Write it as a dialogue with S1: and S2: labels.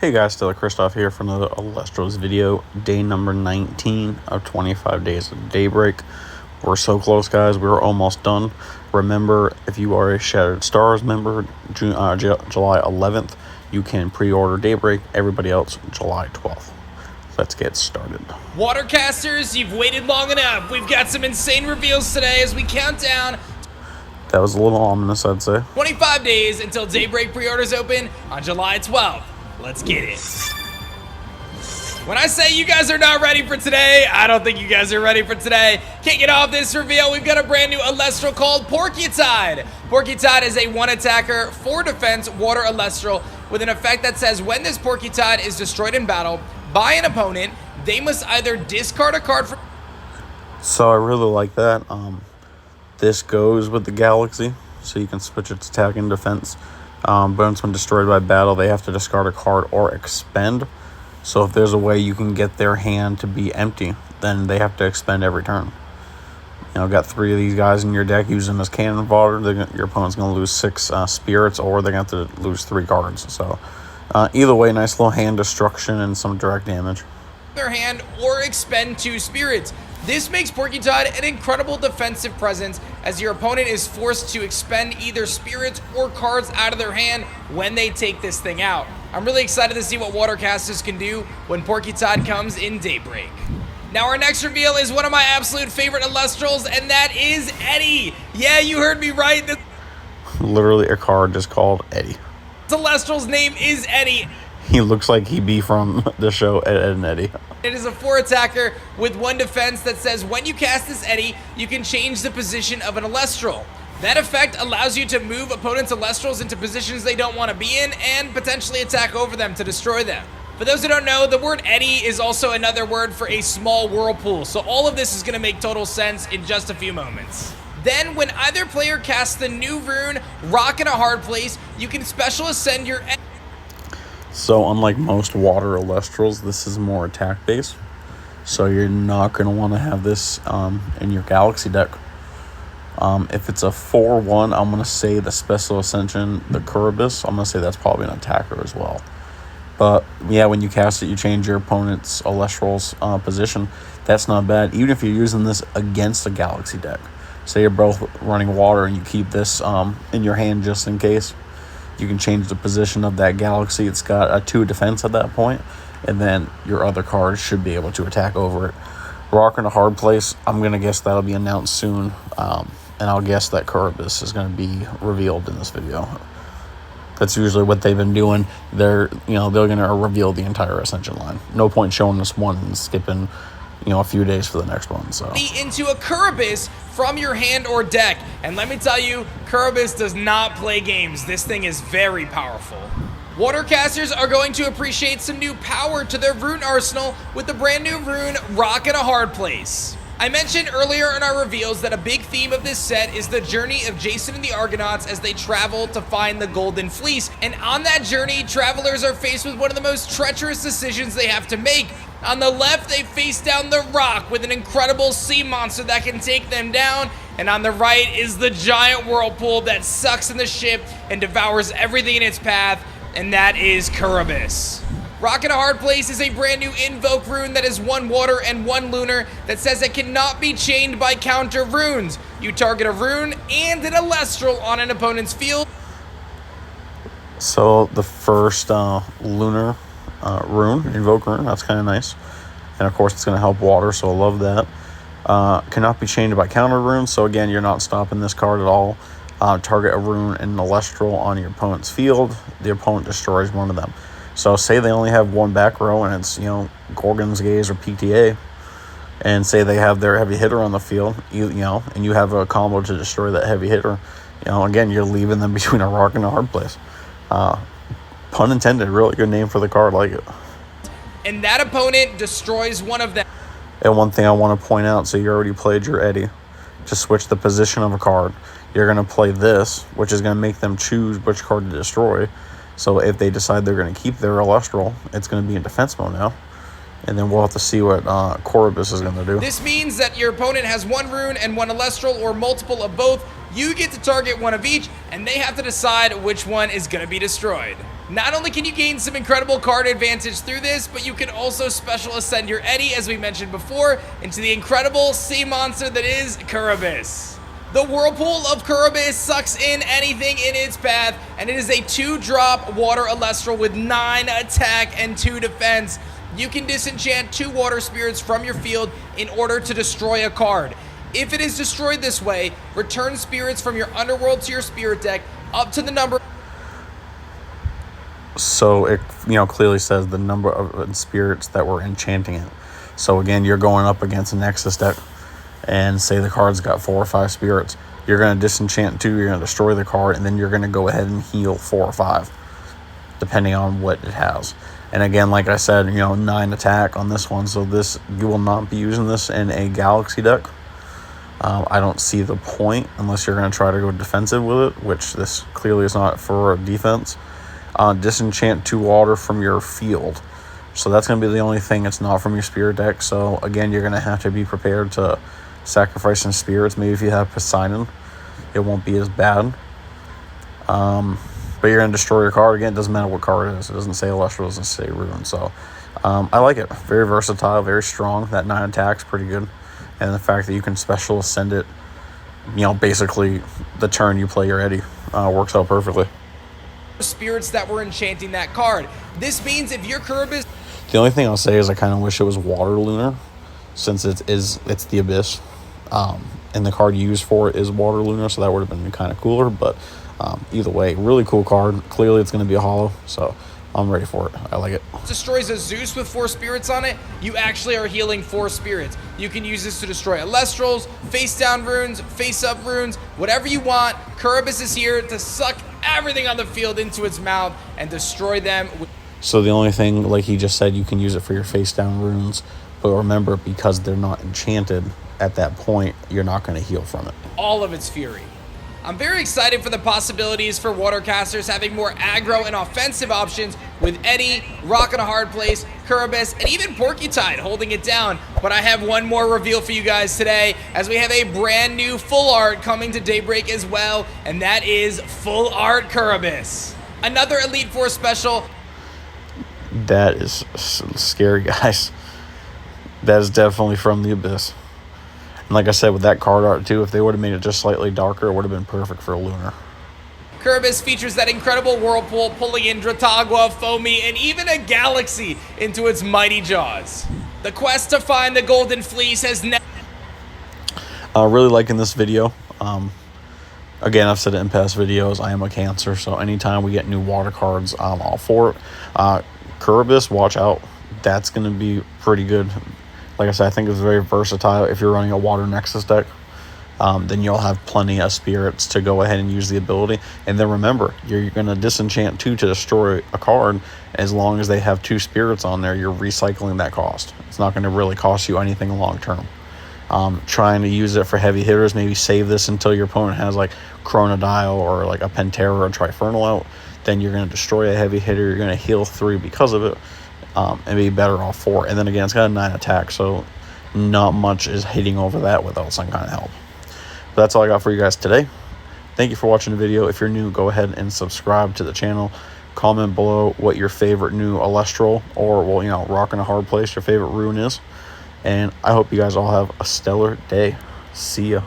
S1: Hey guys, Stella Christoph here for another Alestros video, day number 19 of 25 days of Daybreak. We're so close, guys. We're almost done. Remember, if you are a Shattered Stars member, July 11th, you can pre-order Daybreak. Everybody else, July 12th. Let's get started.
S2: Watercasters, you've waited long enough. We've got some insane reveals today as we count down.
S1: That was a little ominous, I'd say.
S2: 25 days until Daybreak pre-orders open on July 12th. Let's get it. When I say you guys are not ready for today, I don't think you guys are ready for today. Kicking off this reveal, we've got a brand new Alestral called Porcutide. Porcutide is a 1-attacker, 4-defense water Alestral with an effect that says when this Porcutide is destroyed in battle by an opponent, they must either discard a card from...
S1: So I really like that. This goes with the Galaxy, so you can switch its attack and defense. But when destroyed by battle, they have to discard a card or expend. So if there's a way you can get their hand to be empty, then they have to expend every turn. You know, got 3 of these guys in your deck using this cannon fodder. Your opponent's going to lose 6 spirits, or they're going to have to lose 3 cards. So either way, nice little hand destruction and some direct damage.
S2: Their hand or expend 2 spirits. This makes Porcutide an incredible defensive presence as your opponent is forced to expend either spirits or cards out of their hand when they take this thing out. I'm really excited to see what Watercasters can do when Porcutide comes in Daybreak. Now our next reveal is one of my absolute favorite Alestrals, and that is Eddie. Yeah, you heard me right. This
S1: Literally a card just called Eddie.
S2: Alestral's name is Eddie.
S1: He looks like he'd be from the show Ed, and Eddie.
S2: It is a 4-attacker with 1 defense that says when you cast this Eddie, you can change the position of an Alestral. That effect allows you to move opponents' Alestrals into positions they don't want to be in and potentially attack over them to destroy them. For those who don't know, the word Eddy is also another word for a small whirlpool, so all of this is going to make total sense in just a few moments. Then, when either player casts the new rune, Rock in a Hard Place, you can special ascend your Eddy.
S1: So unlike most water Alestrals, this is more attack based. So you're not going to want to have this in your Galaxy deck. If it's a 4-1, I'm going to say the Special Ascension, the Curubus, I'm going to say that's probably an attacker as well. But yeah, when you cast it, you change your opponent's Alestral's position. That's not bad, even if you're using this against a Galaxy deck. Say you're both running water and you keep this in your hand just in case. You can change the position of that Galaxy. It's got a 2 defense at that point, and then your other cards should be able to attack over it. Rock in a Hard Place, I'm going to guess that'll be announced soon, and I'll guess that Curubus is going to be revealed in this video. That's usually what they've been doing. They're going to reveal the entire Ascension line. No point showing us one and skipping, a few days for the next one. So
S2: into a Curubus from your hand or deck, and let me tell you, Curubus does not play games. This thing is very powerful. Watercasters are going to appreciate some new power to their rune arsenal with the brand new rune Rock in a Hard Place. I mentioned earlier in our reveals that a big theme of this set is the journey of Jason and the Argonauts as they travel to find the Golden Fleece. And on that journey, travelers are faced with one of the most treacherous decisions they have to make. On the left, they face down the rock with an incredible sea monster that can take them down. And on the right is the giant whirlpool that sucks in the ship and devours everything in its path, and that is Curubus. Rock in a Hard Place is a brand new invoke rune that is 1 water and 1 lunar that says it cannot be chained by counter runes. You target a rune and an Alestral on an opponent's field.
S1: So the first lunar rune, invoke rune, that's kind of nice. And of course it's going to help water, so I love that. Cannot be chained by counter runes, so again, you're not stopping this card at all. Target a rune and an Alestral on your opponent's field. The opponent destroys one of them. So say they only have 1 back row and it's, Gorgon's Gaze or PTA, and say they have their heavy hitter on the field, and you have a combo to destroy that heavy hitter, again, you're leaving them between a rock and a hard place. Pun intended, really good name for the card, like it.
S2: And that opponent destroys one of them.
S1: And one thing I want to point out, so you already played your Eddie, to switch the position of a card, you're going to play this, which is going to make them choose which card to destroy. So if they decide they're going to keep their Alestral, it's going to be in defense mode now. And then we'll have to see what Curubus is going to do.
S2: This means that your opponent has 1 rune and 1 Alestral, or multiple of both. You get to target one of each, and they have to decide which one is going to be destroyed. Not only can you gain some incredible card advantage through this, but you can also special ascend your Eddie, as we mentioned before, into the incredible sea monster that is Kurobis. The Whirlpool of Kurobis sucks in anything in its path, and it is a 2-drop water Alestral with 9 attack and 2 defense. You can disenchant 2 water spirits from your field in order to destroy a card. If it is destroyed this way, return spirits from your underworld to your spirit deck up to the number.
S1: So it clearly says the number of spirits that were enchanting it. So again, you're going up against a Nexus deck, and say the card's got 4 or 5 spirits. You're going to disenchant 2, you're going to destroy the card, and then you're going to go ahead and heal 4 or 5, depending on what it has. And again, like I said, 9 attack on this one, so you will not be using this in a Galaxy deck. I don't see the point unless you're going to try to go defensive with it, which this clearly is not for defense. Disenchant 2 water from your field. So that's going to be the only thing it's not from your spirit deck. So again, you're going to have to be prepared to sacrifice some spirits. Maybe if you have Poseidon, it won't be as bad. But you're going to destroy your card. Again, it doesn't matter what card it is. It doesn't say Celestial, it doesn't say Rune. So I like it. Very versatile, very strong. That 9 attack's pretty good. And the fact that you can special ascend it, basically the turn you play your Eddie, works out perfectly.
S2: Spirits that were enchanting that card. This means if your Kurobis...
S1: The only thing I'll say is I kind of wish it was Water Lunar, since it's the Abyss. And the card you use for it is Water Lunar, so that would have been kind of cooler. But either way, really cool card. Clearly it's going to be a holo, so I'm ready for it. I like it.
S2: Destroys a Zeus with 4 spirits on it, you actually are healing 4 spirits. You can use this to destroy Alestrals, face down runes, face up runes, whatever you want. Kurobis is here to suck everything on the field into its mouth and destroy them.
S1: So the only thing, like he just said, you can use it for your face down runes, but remember, because they're not enchanted at that point, you're not going to heal from it.
S2: All of its fury. I'm very excited for the possibilities for Watercasters having more aggro and offensive options with Eddie, Rockin' a Hard Place, Kurobis, and even Porcutide holding it down. But I have one more reveal for you guys today, as we have a brand new full art coming to Daybreak as well, and that is Full Art Kurobis. Another Elite Four special.
S1: That is scary, guys. That is definitely from the Abyss. And like I said, with that card art too, if they would have made it just slightly darker, it would have been perfect for a Lunar.
S2: Kurobis features that incredible Whirlpool, pulling in Dratagua, Foamy, and even a Galaxy into its mighty jaws. The quest to find the Golden Fleece has never...
S1: Really liking this video. Again, I've said it in past videos, I am a Cancer, so anytime we get new water cards, I'm all for it. Kurobis, watch out. That's going to be pretty good. Like I said, I think it's very versatile. If you're running a Water Nexus deck, then you'll have plenty of spirits to go ahead and use the ability. And then remember, you're going to disenchant 2 to destroy a card. As long as they have 2 spirits on there, you're recycling that cost. It's not going to really cost you anything long term. Trying to use it for heavy hitters, maybe save this until your opponent has like Chronodile or like a Pantera or a Trifernal out. Then you're going to destroy a heavy hitter. You're going to heal 3 because of it. And be better off 4. And then again, it's got a 9 attack, so not much is hitting over that without some kind of help. But that's all I got for you guys today. Thank you for watching the video. If you're new, go ahead and subscribe to the channel. Comment below what your favorite new Alestral or, well, Rockin' a Hard Place, your favorite rune is. And I hope you guys all have a stellar day. See ya.